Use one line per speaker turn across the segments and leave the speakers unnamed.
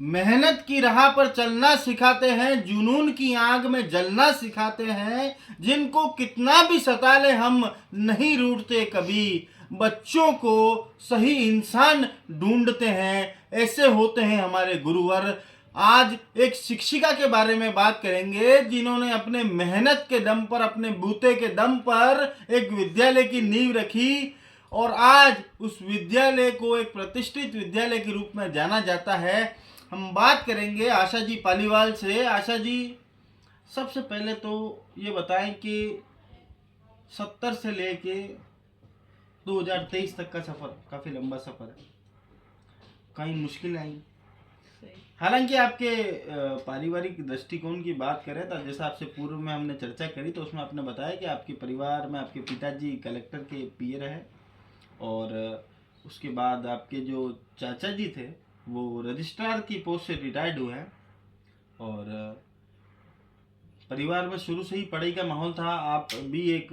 मेहनत की राह पर चलना सिखाते हैं, जुनून की आग में जलना सिखाते हैं, जिनको कितना भी सता ले हम नहीं रूठते कभी, बच्चों को सही इंसान ढूंढते हैं, ऐसे होते हैं हमारे गुरुवर। आज एक शिक्षिका के बारे में बात करेंगे जिन्होंने अपने मेहनत के दम पर, अपने बूते के दम पर एक विद्यालय की नींव रखी और आज उस विद्यालय को एक प्रतिष्ठित विद्यालय के रूप में जाना जाता है। हम बात करेंगे आशा जी पालीवाल से। आशा जी, सबसे पहले तो ये बताएं कि 70 से लेके 2023 तक का सफ़र काफ़ी लंबा सफ़र है, कई मुश्किलें आई। हालांकि आपके पारिवारिक दृष्टिकोण की बात करें तो जैसा आपसे पूर्व में हमने चर्चा करी तो उसमें आपने बताया कि आपके परिवार में आपके पिताजी कलेक्टर के पीए रहे और उसके बाद आपके जो चाचा जी थे वो रजिस्ट्रार की पोस्ट से रिटायर्ड हुए हैं और परिवार में शुरू से ही पढ़ाई का माहौल था। आप भी एक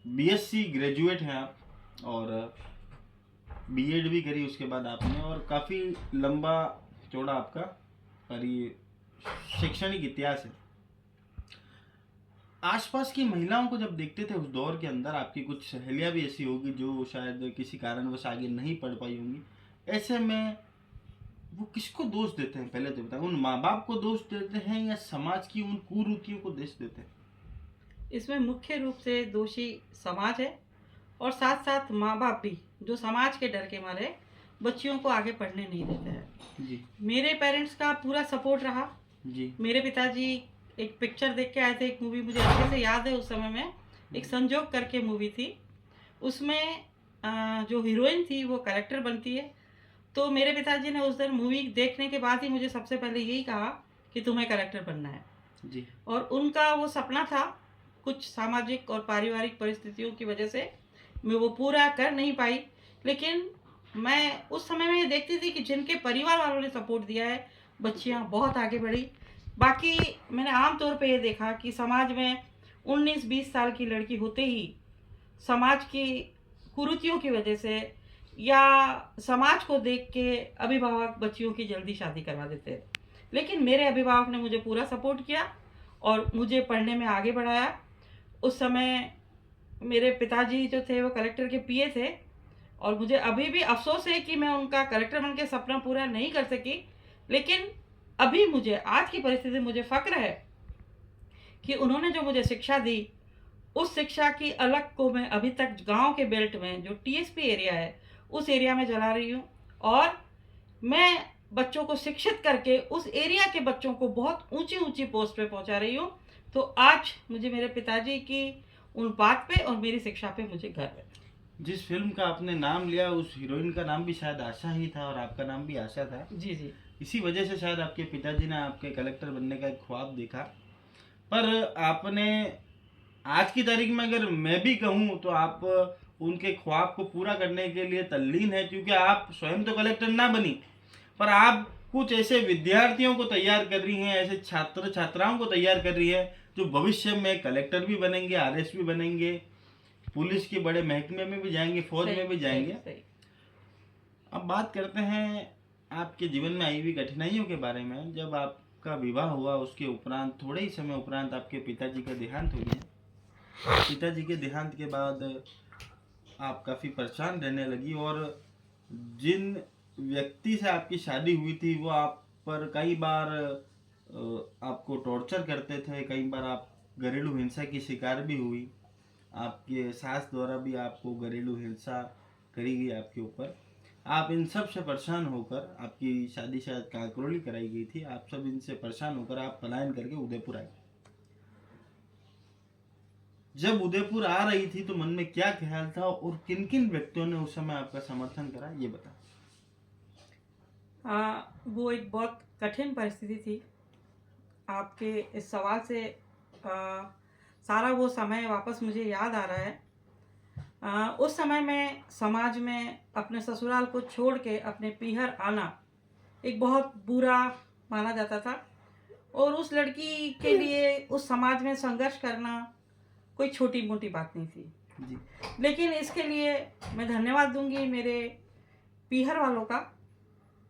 बीएससी ग्रेजुएट हैं आप, और बीएड भी करी उसके बाद आपने, और काफ़ी लंबा चौड़ा आपका शैक्षणिक इतिहास है। आसपास की महिलाओं को जब देखते थे उस दौर के अंदर, आपकी कुछ सहेलियां भी ऐसी होगी जो शायद किसी कारणवश आगे नहीं पढ़ पाई होंगी, ऐसे में वो किसको दोष देते हैं? पहले तो बताएं, उन माँ बाप को दोष देते हैं या समाज की उन कुरीतियों को दोष देते हैं?
इसमें मुख्य रूप से दोषी समाज है और साथ साथ माँ बाप भी, जो समाज के डर के मारे बच्चियों को आगे पढ़ने नहीं देते हैं।
जी
मेरे पेरेंट्स का पूरा सपोर्ट रहा।
जी
मेरे पिताजी एक पिक्चर देख के आए थे, एक मूवी मुझे अच्छे से याद है, उस समय में एक संजोग करके मूवी थी, उसमें जो हीरोइन थी वो कलेक्टर बनती है। तो मेरे पिताजी ने उस दिन मूवी देखने के बाद ही मुझे सबसे पहले यही कहा कि तुम्हें कलेक्टर बनना है
जी।
और उनका वो सपना था, कुछ सामाजिक और पारिवारिक परिस्थितियों की वजह से मैं वो पूरा कर नहीं पाई। लेकिन मैं उस समय में ये देखती थी कि जिनके परिवार वालों ने सपोर्ट दिया है, बच्चियां बहुत आगे बढ़ी। बाकी मैंने आम तौर पे ये देखा कि समाज में 19-20 साल की लड़की होते ही समाज की कुरीतियों की वजह से या समाज को देख के अभिभावक बच्चियों की जल्दी शादी करवा देते हैं। लेकिन मेरे अभिभावक ने मुझे पूरा सपोर्ट किया और मुझे पढ़ने में आगे बढ़ाया। उस समय मेरे पिताजी जो थे वो कलेक्टर के पीए थे और मुझे अभी भी अफसोस है कि मैं उनका कलेक्टर बन के सपना पूरा नहीं कर सकी। लेकिन अभी मुझे आज की परिस्थिति मुझे फ़क्र है कि उन्होंने जो मुझे शिक्षा दी, उस शिक्षा की अलग को मैं अभी तक गांव के बेल्ट में जो टीएसपी एरिया है उस एरिया में चला रही हूँ और मैं बच्चों को शिक्षित करके उस एरिया के बच्चों को बहुत ऊंची ऊंची पोस्ट पे पहुंचा रही हूँ। तो आज मुझे मेरे पिताजी की उन बात पे और मेरी शिक्षा पे मुझे गर्व है।
जिस फिल्म का आपने नाम लिया उस हीरोइन का नाम भी शायद आशा ही था और आपका नाम भी आशा था।
जी जी।
इसी वजह से शायद आपके पिताजी ने आपके कलेक्टर बनने का एक ख्वाब देखा। पर आपने आज की तारीख में अगर मैं भी कहूँ तो आप उनके ख्वाब को पूरा करने के लिए तल्लीन है, क्योंकि आप स्वयं तो कलेक्टर ना बनी पर आप कुछ ऐसे विद्यार्थियों को तैयार कर रही हैं, ऐसे छात्र छात्राओं को तैयार कर रही है जो भविष्य में कलेक्टर भी बनेंगे, आरएस भी बनेंगे, पुलिस के बड़े महकमे में भी जाएंगे, फौज में भी जाएंगे।
सही।
अब बात करते हैं आपके जीवन में आई हुई कठिनाइयों के बारे में। जब आपका विवाह हुआ उसके उपरांत, थोड़े ही समय उपरांत आपके पिताजी का देहांत हो गया। पिताजी के देहांत के बाद आप काफ़ी परेशान रहने लगी और जिन व्यक्ति से आपकी शादी हुई थी वो आप पर कई बार आपको टॉर्चर करते थे, कई बार आप घरेलू हिंसा की शिकार भी हुई। आपके सास द्वारा भी आपको घरेलू हिंसा करी गई आपके ऊपर। आप इन सब से परेशान होकर, आपकी शादी शायद कांकरोली कराई गई थी, आप सब इनसे परेशान होकर आप पलायन करके उदयपुर आए। जब उदयपुर आ रही थी तो मन में क्या ख्याल था और किन किन व्यक्तियों ने उस समय आपका समर्थन करा, ये बता।
वो एक बहुत कठिन परिस्थिति थी। आपके इस सवाल से सारा वो समय वापस मुझे याद आ रहा है। उस समय में समाज में अपने ससुराल को छोड़ के अपने पीहर आना एक बहुत बुरा माना जाता था और उस लड़की के लिए उस समाज में संघर्ष करना कोई छोटी मोटी बात नहीं थी
जी
लेकिन इसके लिए मैं धन्यवाद दूंगी मेरे पीहर वालों का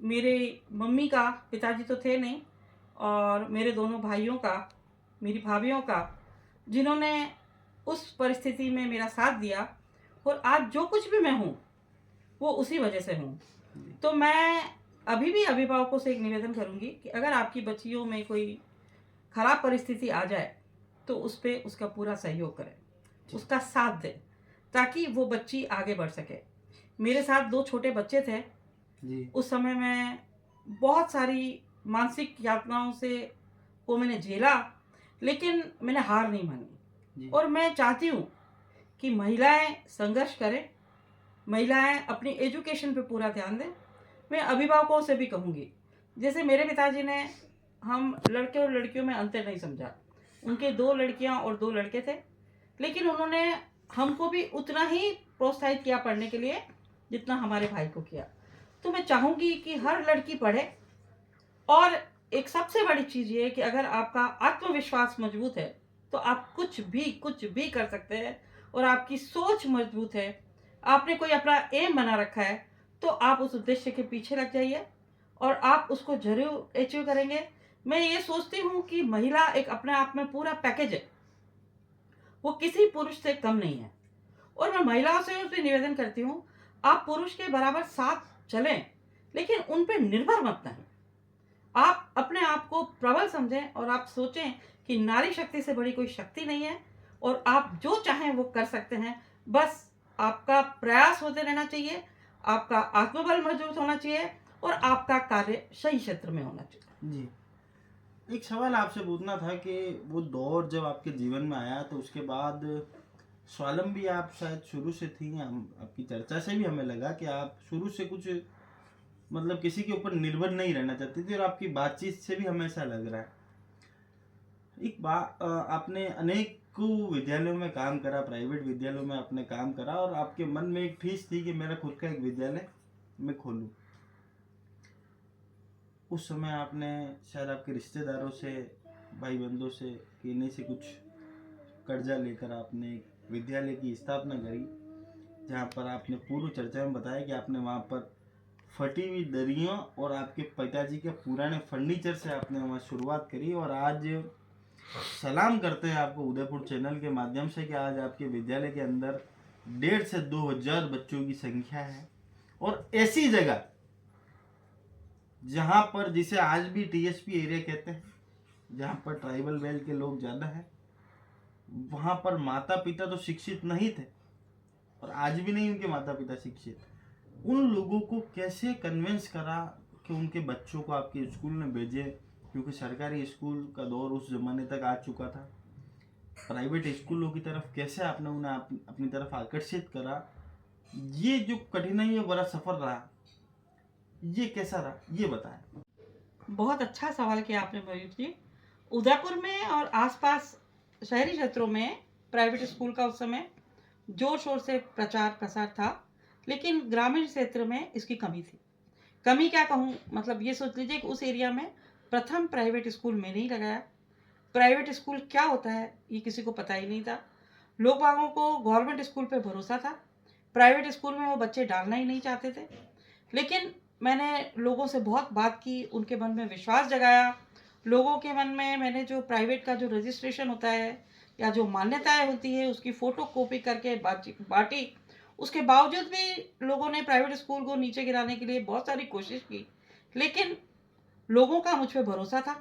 मेरे मम्मी का, पिताजी तो थे नहीं, और मेरे दोनों भाइयों का, मेरी भाभीयों का, जिन्होंने उस परिस्थिति में मेरा साथ दिया। और आज जो कुछ भी मैं हूँ वो उसी वजह से हूँ। तो मैं अभी भी अभिभावकों से एक निवेदन करूँगी कि अगर आपकी बच्चियों में कोई खराब परिस्थिति आ जाए तो उस पर उसका पूरा सहयोग करें, उसका साथ दें, ताकि वो बच्ची आगे बढ़ सके। मेरे साथ 2 छोटे बच्चे थे
जी
उस समय। मैं बहुत सारी मानसिक यातनाओं से को मैंने झेला, लेकिन मैंने हार नहीं मानी।
जी
और मैं चाहती हूँ कि महिलाएं संघर्ष करें, महिलाएं अपनी एजुकेशन पे पूरा ध्यान दें। मैं अभिभावकों से भी कहूँगी, जैसे मेरे पिताजी ने हम लड़के और लड़कियों में अंतर नहीं समझा। उनके 2 लड़कियां और 2 लड़के थे, लेकिन उन्होंने हमको भी उतना ही प्रोत्साहित किया पढ़ने के लिए जितना हमारे भाई को किया। तो मैं चाहूँगी कि हर लड़की पढ़े। और एक सबसे बड़ी चीज़ ये है कि अगर आपका आत्मविश्वास मजबूत है तो आप कुछ भी कर सकते हैं। और आपकी सोच मजबूत है, आपने कोई अपना एम बना रखा है, तो आप उस उद्देश्य के पीछे लग जाइए और आप उसको जरूर अचीव करेंगे। मैं ये सोचती हूँ कि महिला एक अपने आप में पूरा पैकेज है, वो किसी पुरुष से कम नहीं है। और मैं महिलाओं से भी निवेदन करती हूँ, आप पुरुष के बराबर साथ चलें, लेकिन उन पर निर्भर मत नहीं। आप अपने आप को प्रबल समझें और आप सोचें कि नारी शक्ति से बड़ी कोई शक्ति नहीं है और आप जो चाहें वो कर सकते हैं। बस आपका प्रयास होते रहना चाहिए, आपका आत्मबल मजबूत होना चाहिए और आपका कार्य सही क्षेत्र में होना चाहिए।
जी एक सवाल आपसे पूछना था कि वो दौर जब आपके जीवन में आया तो उसके बाद स्वावलंबी आप शायद शुरू से थी। हम आपकी चर्चा से भी हमें लगा कि आप शुरू से कुछ मतलब किसी के ऊपर निर्भर नहीं रहना चाहती थी, और आपकी बातचीत से भी हमेशा लग रहा है। एक बात, आपने अनेक विद्यालयों में काम करा, प्राइवेट विद्यालयों में आपने काम करा, और आपके मन में एक ठीस थी कि मेरा खुद का एक विद्यालय मैं खोलूं। उस समय आपने शायद आपके रिश्तेदारों से, भाई बंधुओं से, कि इन्हीं से कुछ कर्जा लेकर आपने एक विद्यालय की स्थापना करी, जहाँ पर आपने पूर्व चर्चा में बताया कि आपने वहाँ पर फटी हुई दरियों और आपके पिताजी के पुराने फर्नीचर से आपने वहाँ शुरुआत करी। और आज सलाम करते हैं आपको उदयपुर चैनल के माध्यम से कि आज आपके विद्यालय के अंदर 1,500 से 2,000 बच्चों की संख्या है। और ऐसी जगह जहाँ पर, जिसे आज भी टीएसपी एरिया कहते हैं, जहाँ पर ट्राइबल बेल्ट के लोग ज़्यादा हैं, वहाँ पर माता पिता तो शिक्षित नहीं थे और आज भी नहीं उनके माता पिता शिक्षित। उन लोगों को कैसे कन्विंस करा कि उनके बच्चों को आपके स्कूल में भेजे, क्योंकि सरकारी स्कूल का दौर उस जमाने तक आ चुका था। प्राइवेट स्कूलों की तरफ कैसे आपने उन्हें अपनी तरफ आकर्षित करा, ये जो कठिनाई है, बड़ा सफर रहा, ये कैसा रहा, ये बताएं।
बहुत अच्छा सवाल किया आपने मयूर जी। उदयपुर में और आसपास शहरी क्षेत्रों में प्राइवेट स्कूल का उस समय जोर शोर से प्रचार प्रसार था, लेकिन ग्रामीण क्षेत्र में इसकी कमी थी। कमी क्या कहूँ, मतलब ये सोच लीजिए कि उस एरिया में प्रथम प्राइवेट स्कूल मैंने ही लगाया। प्राइवेट स्कूल क्या होता है ये किसी को पता ही नहीं था। लोग बागों को गवर्नमेंट स्कूल पे भरोसा था, प्राइवेट स्कूल में वो बच्चे डालना ही नहीं चाहते थे। लेकिन मैंने लोगों से बहुत बात की, उनके मन में विश्वास जगाया। लोगों के मन में मैंने जो प्राइवेट का जो रजिस्ट्रेशन होता है या जो मान्यताएं होती है उसकी फ़ोटो कॉपी करके बांटी। उसके बावजूद भी लोगों ने प्राइवेट स्कूल को नीचे गिराने के लिए बहुत सारी कोशिश की, लेकिन लोगों का मुझ पर भरोसा था,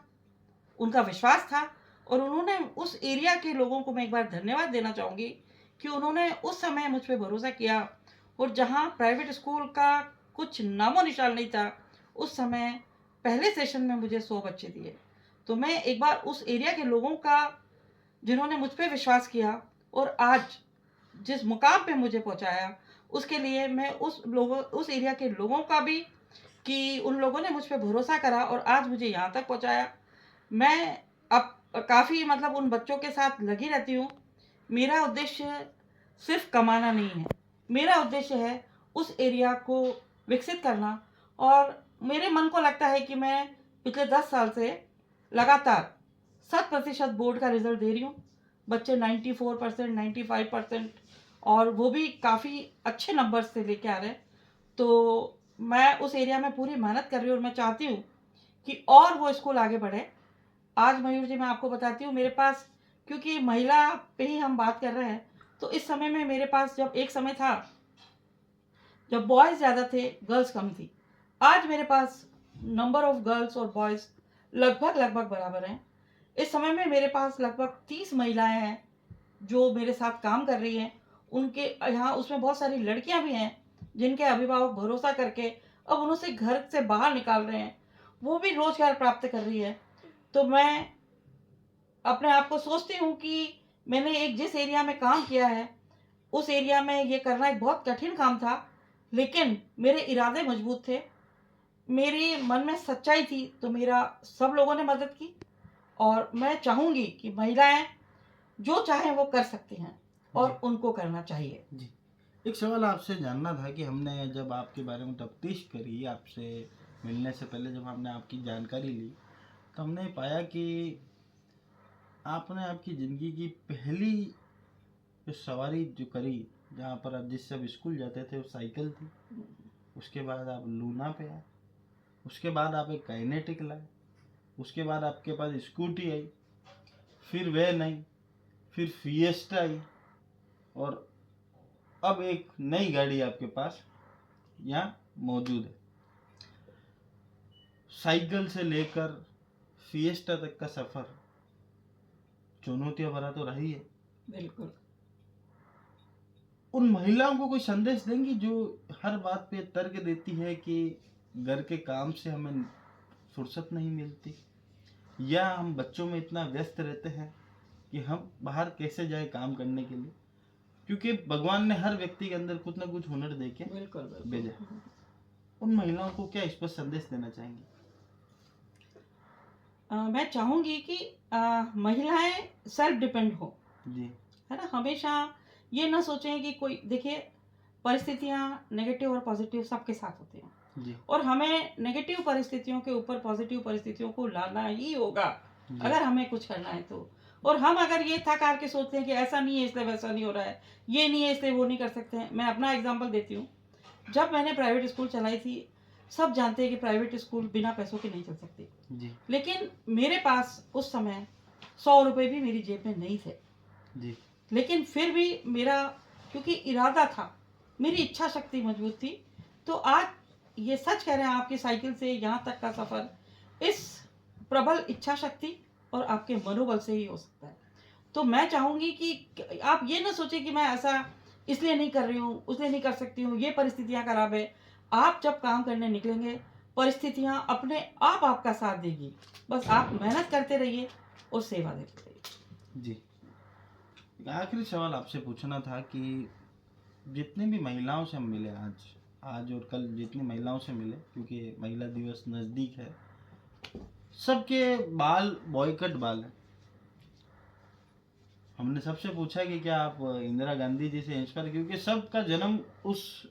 उनका विश्वास था। और उन्होंने, उस एरिया के लोगों को मैं एक बार धन्यवाद देना चाहूँगी कि उन्होंने उस समय मुझ पर भरोसा किया। और जहाँ प्राइवेट स्कूल का कुछ नामो निशान नहीं था, उस समय पहले सेशन में मुझे 100 बच्चे दिए। तो मैं एक बार उस एरिया के लोगों का, जिन्होंने मुझ पर विश्वास किया और आज जिस मुकाम पे मुझे पहुंचाया, उसके लिए मैं उस एरिया के लोगों का भी, कि उन लोगों ने मुझ पर भरोसा करा और आज मुझे यहाँ तक पहुंचाया। मैं अब काफ़ी, मतलब उन बच्चों के साथ लगी रहती हूँ। मेरा उद्देश्य सिर्फ कमाना नहीं है, मेरा उद्देश्य है उस एरिया को विकसित करना। और मेरे मन को लगता है कि मैं पिछले 10 साल से लगातार 100% बोर्ड का रिजल्ट दे रही हूँ। बच्चे 94%, 95%, और वो भी काफ़ी अच्छे नंबर से लेके आ रहे हैं। तो मैं उस एरिया में पूरी मेहनत कर रही हूँ और मैं चाहती हूँ कि और वो स्कूल आगे बढ़े। आज मयूर जी मैं आपको बताती हूँ, मेरे पास, क्योंकि महिला पे ही हम बात कर रहे हैं, तो इस समय में मेरे पास, जब एक समय था जब बॉयज़ ज़्यादा थे, गर्ल्स कम थी, आज मेरे पास नंबर ऑफ गर्ल्स और बॉयज़ लगभग लगभग बराबर हैं। इस समय में मेरे पास लगभग 30 महिलाएं हैं जो मेरे साथ काम कर रही हैं। उनके यहाँ उसमें बहुत सारी लड़कियां भी हैं जिनके अभिभावक भरोसा करके अब उनसे घर से बाहर निकाल रहे हैं, वो भी रोजगार प्राप्त कर रही है। तो मैं अपने आप को सोचती हूँ कि मैंने एक जिस एरिया में काम किया है, उस एरिया में ये करना एक बहुत कठिन काम था, लेकिन मेरे इरादे मजबूत थे, मेरी मन में सच्चाई थी, तो मेरा सब लोगों ने मदद की। और मैं चाहूँगी कि महिलाएं जो चाहें वो कर सकती हैं और उनको करना चाहिए।
जी, एक सवाल आपसे जानना था कि हमने जब आपके बारे में तफ्तीश करी, आपसे मिलने से पहले जब हमने आपकी जानकारी ली, तो हमने पाया कि आपने आपकी ज़िंदगी की पहली जो सवारी जो करी, जहाँ पर आप जिससे आप स्कूल जाते थे, वो साइकिल थी। उसके बाद आप लूना पे आए, उसके बाद आप एक काइनेटिक लाए, उसके बाद आपके पास स्कूटी आई, फिर वैन आई, फिर फिएस्टा आई, और अब एक नई गाड़ी आपके पास यहाँ मौजूद है। साइकिल से लेकर फिएस्टा तक का सफ़र चुनौतियां भरा तो रही है।
बिल्कुल।
उन महिलाओं को कोई संदेश देंगी जो हर बात पे तर्क देती है कि घर के काम से हमें फुर्सत नहीं मिलती, या हम बच्चों में इतना व्यस्त रहते हैं कि हम बाहर कैसे जाए काम करने के लिए, क्योंकि भगवान ने हर व्यक्ति के अंदर कुछ ना कुछ हुनर दे के
बिल्कुल
भेजा। उन महिलाओं को क्या इस पर संदेश देना चाहेंगे?
मैं चाहूँगी कि महिलाएं सेल्फ डिपेंड हो,
जी
है ना। हमेशा ये ना सोचें कि कोई, देखिए, परिस्थितियाँ नेगेटिव और पॉजिटिव सबके साथ होती हैं,
जी
और हमें नेगेटिव परिस्थितियों के ऊपर पॉजिटिव परिस्थितियों को लाना ही होगा
जी
अगर हमें कुछ करना है तो। और हम अगर ये थकार के सोचते हैं कि ऐसा नहीं है इसलिए वैसा नहीं हो रहा है, ये नहीं है इसलिए वो नहीं कर सकते हैं। मैं अपना एग्जांपल देती हूँ। जब मैंने प्राइवेट स्कूल चलाई थी, सब जानते हैं कि प्राइवेट स्कूल बिना पैसों के नहीं चल सकती,
जी
लेकिन मेरे पास उस समय 100 रुपये भी मेरी जेब में नहीं थे।
जी
लेकिन फिर भी मेरा, क्योंकि इरादा था, मेरी इच्छा शक्ति मजबूत थी, तो आज ये सच कह रहे हैं, आपकी साइकिल से यहाँ तक का सफ़र इस प्रबल इच्छा शक्ति और आपके मनोबल से ही हो सकता है। तो मैं चाहूँगी कि आप ये ना सोचें कि मैं ऐसा इसलिए नहीं कर रही हूँ, उसलिए नहीं कर सकती हूँ, ये परिस्थितियाँ खराब है। आप जब काम करने निकलेंगे, परिस्थितियाँ अपने आप आपका साथ देगी। बस आप मेहनत करते रहिए और सेवा देते रहिए।
जी। एक आखिरी सवाल आपसे पूछना था कि जितनी भी महिलाओं से हम मिले आज और कल, जितनी महिलाओं से मिले, क्योंकि महिला दिवस नज़दीक है, सबके बाल बॉयकट बाल हैं। हमने सबसे पूछा कि क्या आप इंदिरा गांधी जी से इंस्पायर, क्योंकि सबका जन्म उस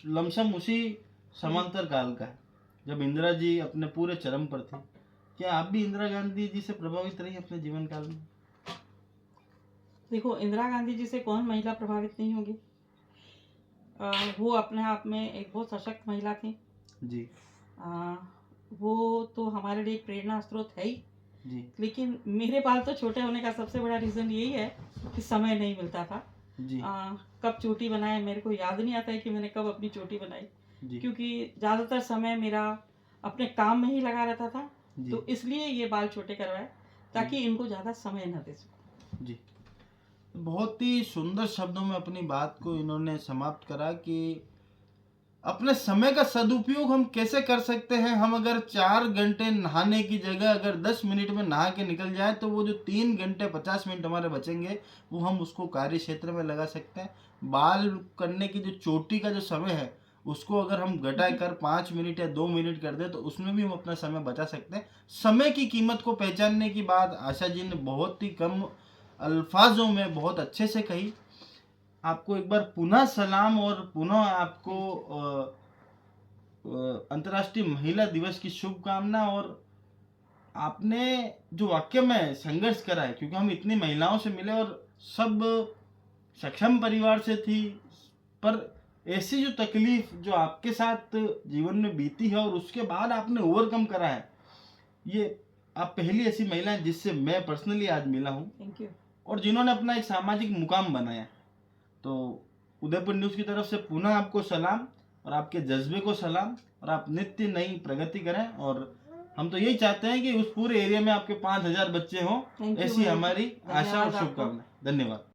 लमसम उसी समांतर काल का है जब इंदिरा जी अपने पूरे चरम पर थे। क्या आप भी इंदिरा गांधी जी से प्रभावित रही अपने जीवन काल में?
देखो, इंदिरा गांधी जी से कौन महिला प्रभावित नहीं होगी। वो अपने आप में एक बहुत सशक्त महिला थी
जी
वो तो हमारे लिए एक प्रेरणा स्रोत है ही।
जी
लेकिन मेरे बाल तो छोटे होने का सबसे बड़ा रीज़न यही है कि समय नहीं मिलता था।
जी
कब चोटी बनाए मेरे को याद नहीं आता है कि मैंने कब अपनी चोटी बनाई,
जी
क्योंकि ज़्यादातर समय मेरा अपने काम में ही लगा रहता था।
जी
तो इसलिए ये बाल छोटे करवाए ताकि इनको ज़्यादा समय न दे सकूं।
जी। बहुत ही सुंदर शब्दों में अपनी बात को इन्होंने समाप्त करा कि अपने समय का सदुपयोग हम कैसे कर सकते हैं। हम अगर 4 घंटे नहाने की जगह अगर 10 मिनट में नहा के निकल जाए, तो वो जो 3 घंटे 50 मिनट हमारे बचेंगे, वो हम उसको कार्य क्षेत्र में लगा सकते हैं। बाल करने की जो चोटी का जो समय है, उसको अगर हम घटा कर 5 मिनट या 2 मिनट कर दें, तो उसमें भी हम अपना समय बचा सकते हैं। समय की कीमत को पहचानने की बात आशा जी ने बहुत ही कम अल्फाजों में बहुत अच्छे से कही। आपको एक बार पुनः सलाम और पुनः आपको अंतर्राष्ट्रीय महिला दिवस की शुभकामना। और आपने जो वाक्य में संघर्ष करा है, क्योंकि हम इतनी महिलाओं से मिले और सब सक्षम परिवार से थी, पर ऐसी जो तकलीफ जो आपके साथ जीवन में बीती है और उसके बाद आपने ओवरकम करा है, ये आप पहली ऐसी महिला हैं जिससे मैं पर्सनली आज मिला हूँ
थैंक यू।
और जिन्होंने अपना एक सामाजिक मुकाम बनाया। तो उदयपुर न्यूज़ की तरफ से पुनः आपको सलाम और आपके जज्बे को सलाम, और आप नित्य नई प्रगति करें। और हम तो यही चाहते हैं कि उस पूरे एरिया में आपके 5000 बच्चे हों,
Thank you,
ऐसी
मयूर।
हमारी आशा और
धन्यवाद आपको।
शुभकामनाएं। धन्यवाद।